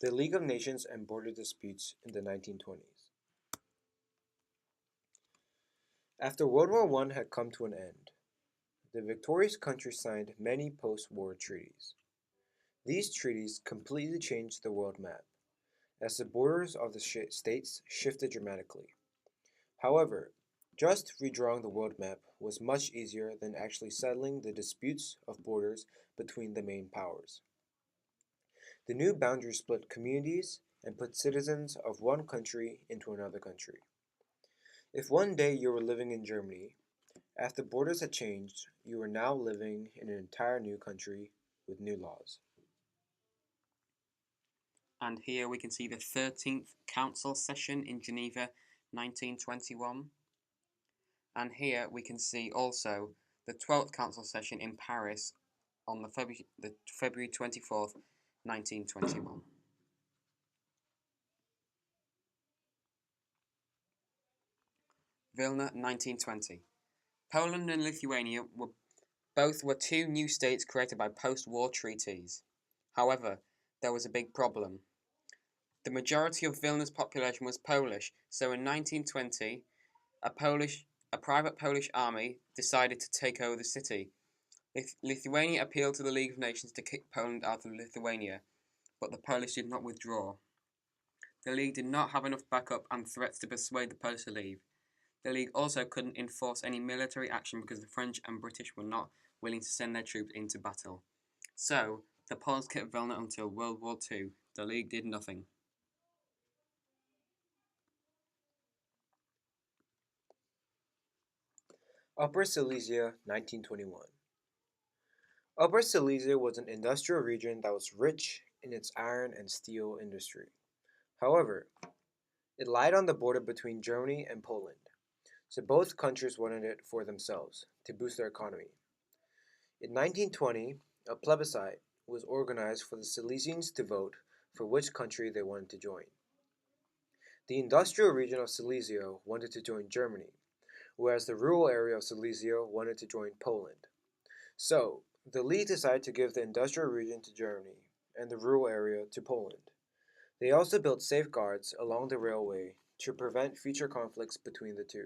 The League of Nations and border disputes in the 1920s. After World War I had come to an end, the victorious country signed many post-war treaties. These treaties completely changed the world map, as the borders of the states shifted dramatically. However, just redrawing the world map was much easier than actually settling the disputes of borders between the main powers. The new boundary split communities and put citizens of one country into another country. If one day you were living in Germany, after borders had changed, you were now living in an entire new country with new laws. And here we can see the 13th Council session in Geneva, 1921. And here we can see also the 12th Council session in Paris on the February 24th, 1921. Vilna, 1920. Poland and Lithuania were two new states created by post-war treaties. However, there was a big problem. The majority of Vilna's population was Polish, so in 1920, a private Polish army decided to take over the city. Lithuania appealed to the League of Nations to kick Poland out of Lithuania, but the Polish did not withdraw. The League did not have enough backup and threats to persuade the Polish to leave. The League also couldn't enforce any military action because the French and British were not willing to send their troops into battle. So, the Poles kept Vilna until World War II. The League did nothing. Upper Silesia, 1921. Upper Silesia was an industrial region that was rich in its iron and steel industry. However, it lied on the border between Germany and Poland, so both countries wanted it for themselves to boost their economy. In 1920, a plebiscite was organized for the Silesians to vote for which country they wanted to join. The industrial region of Silesia wanted to join Germany, whereas the rural area of Silesia wanted to join Poland. So, the League decided to give the industrial region to Germany and the rural area to Poland. They also built safeguards along the railway to prevent future conflicts between the two.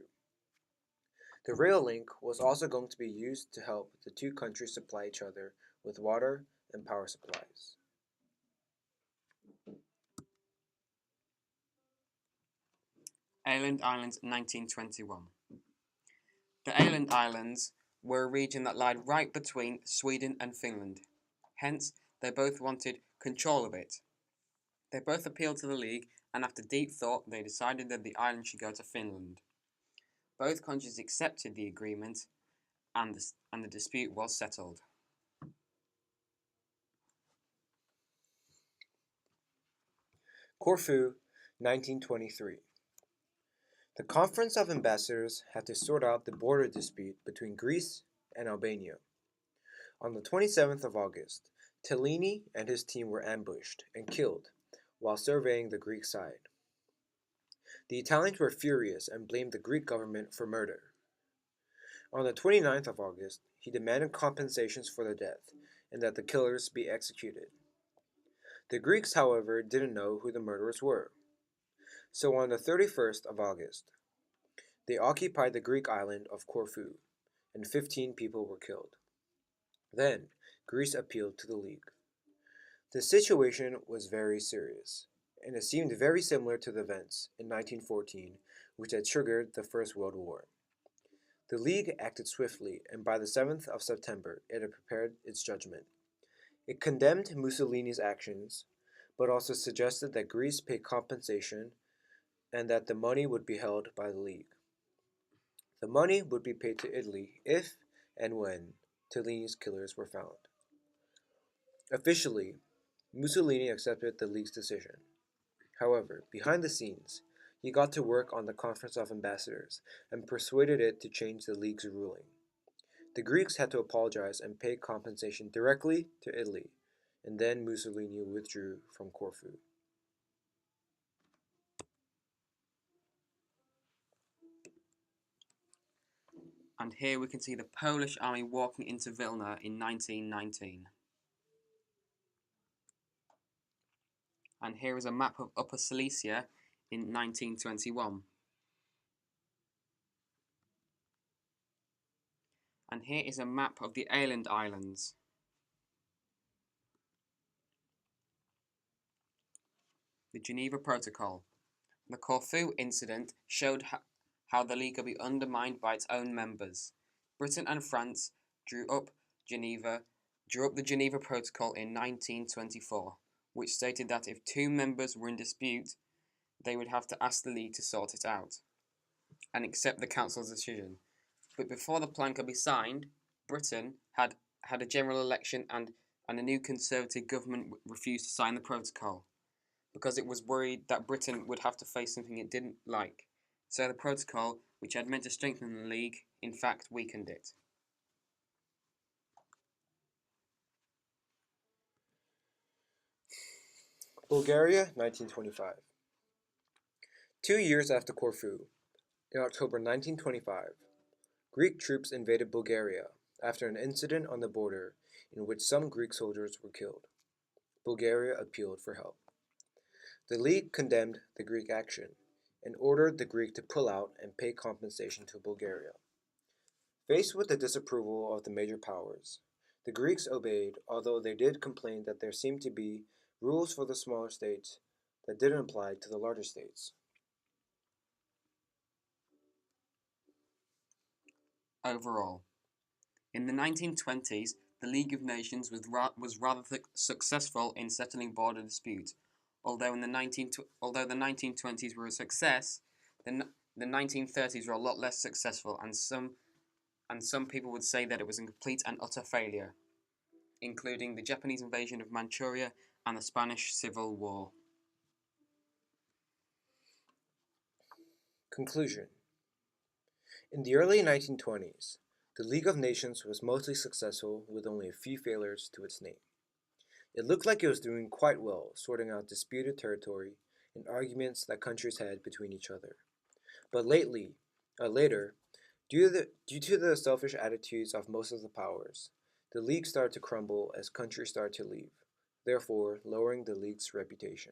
The rail link was also going to be used to help the two countries supply each other with water and power supplies. Åland Islands, 1921. The Åland Islands were a region that lied right between Sweden and Finland. Hence, they both wanted control of it. They both appealed to the League, and after deep thought, they decided that the island should go to Finland. Both countries accepted the agreement, and the dispute was settled. Corfu, 1923. The Conference of Ambassadors had to sort out the border dispute between Greece and Albania. On the 27th of August, Tellini and his team were ambushed and killed while surveying the Greek side. The Italians were furious and blamed the Greek government for murder. On the 29th of August, he demanded compensations for the death and that the killers be executed. The Greeks, however, didn't know who the murderers were. So on the 31st of August, they occupied the Greek island of Corfu, and 15 people were killed. Then, Greece appealed to the League. The situation was very serious, and it seemed very similar to the events in 1914 which had triggered the First World War. The League acted swiftly, and by the 7th of September it had prepared its judgment. It condemned Mussolini's actions, but also suggested that Greece pay compensation and that the money would be held by the League. The money would be paid to Italy if and when Tellini's killers were found. Officially, Mussolini accepted the League's decision. However, behind the scenes, he got to work on the Conference of Ambassadors and persuaded it to change the League's ruling. The Greeks had to apologize and pay compensation directly to Italy, and then Mussolini withdrew from Corfu. And here we can see the Polish army walking into Vilna in 1919. And here is a map of Upper Silesia in 1921. And here is a map of the Åland Islands. The Geneva Protocol. The Corfu incident showed how the League could be undermined by its own members. Britain and France drew up the Geneva Protocol in 1924, which stated that if two members were in dispute, they would have to ask the League to sort it out and accept the Council's decision. But before the plan could be signed, Britain had a general election and a new Conservative government refused to sign the protocol because it was worried that Britain would have to face something it didn't like. So the protocol, which had meant to strengthen the League, in fact weakened it. Bulgaria, 1925. 2 years after Corfu, in October 1925, Greek troops invaded Bulgaria after an incident on the border in which some Greek soldiers were killed. Bulgaria appealed for help. The League condemned the Greek action and ordered the Greek to pull out and pay compensation to Bulgaria. Faced with the disapproval of the major powers, the Greeks obeyed, although they did complain that there seemed to be rules for the smaller states that didn't apply to the larger states. Overall, in the 1920s, the League of Nations was rather successful in settling border disputes. Although the 1920s were a success, the 1930s were a lot less successful, and some people would say that it was a complete and utter failure, including the Japanese invasion of Manchuria and the Spanish Civil War. Conclusion. In the early 1920s, the League of Nations was mostly successful with only a few failures to its name. It looked like it was doing quite well sorting out disputed territory and arguments that countries had between each other. But later, due to the selfish attitudes of most of the powers, the League started to crumble as countries started to leave, therefore lowering the League's reputation.